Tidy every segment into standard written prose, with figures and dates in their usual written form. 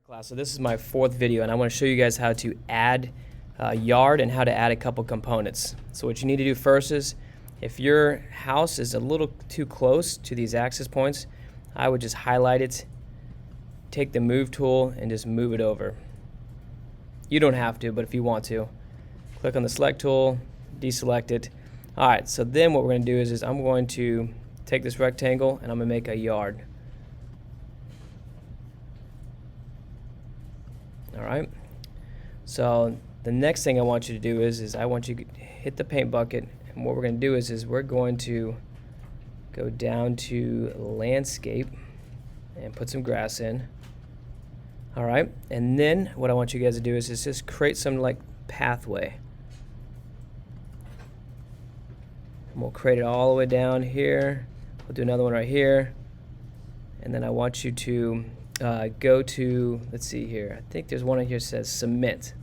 Class, so this is my fourth video and I want to show you guys how to add a yard and how to add a couple components. So what you need to do first is, if your house is a little too close to these axis points, I would just highlight it, take the move tool and just move it over. You don't have to, but if you want to, click on the select tool, deselect it. Alright, so then what we're going to do is I'm going to take this rectangle and I'm going to make a yard. Alright, so the next thing I want you to do is I want you to hit the paint bucket, and what we're going to do is we're going to go down to landscape and put some grass in. Alright, and then what I want you guys to do is just create some like pathway. And we'll create it all the way down here. We'll do another one right here, and then I want you to go to, let's see here, I think there's one in here that says cement.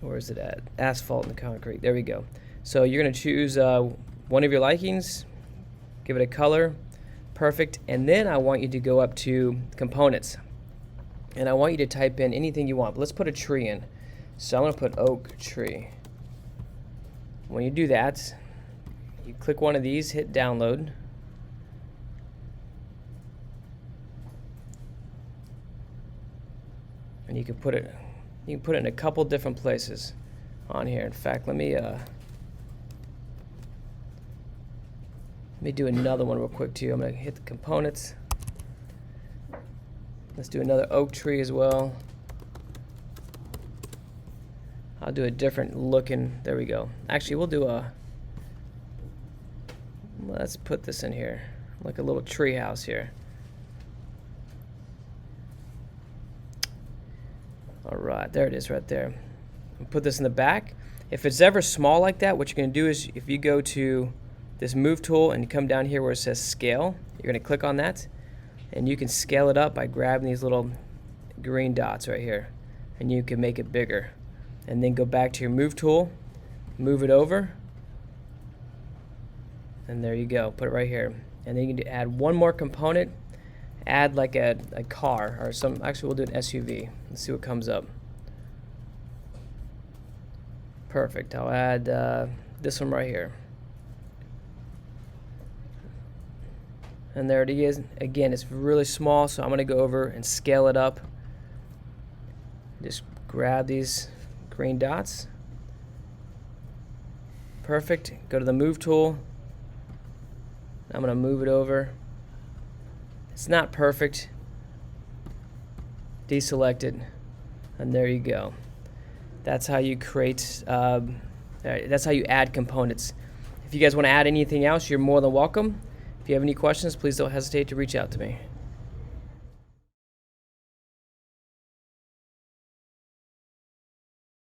Where is it at? Asphalt and concrete. There we go. So you're going to choose one of your likings, give it a color, perfect, and then I want you to go up to components, and I want you to type in anything you want. But let's put a tree in. So I'm going to put oak tree. When you do that, you click one of these, hit download. And you can put it in a couple different places on here. In fact, let me do another one real quick too. I'm going to hit the components. Let's do another oak tree as well. I'll do a different looking, there we go. Actually, we'll do let's put this in here, like a little tree house here. Alright, there it is right there. I'll put this in the back. If it's ever small like that, what you're going to do is, if you go to this move tool and you come down here where it says scale, you're going to click on that, and you can scale it up by grabbing these little green dots right here, and you can make it bigger. And then go back to your move tool, move it over, and there you go, put it right here. And then you can add one more component, add like a car or some, actually we'll do an SUV. Let's see what comes up. Perfect, I'll add this one right here. And there it is. Again, it's really small, so I'm going to go over and scale it up. Just grab these green dots. Perfect. Go to the move tool. I'm going to move it over. It's not perfect. Deselect it, and there you go. That's how you create. That's how you add components. If you guys want to add anything else, you're more than welcome. If you have any questions, please don't hesitate to reach out to me.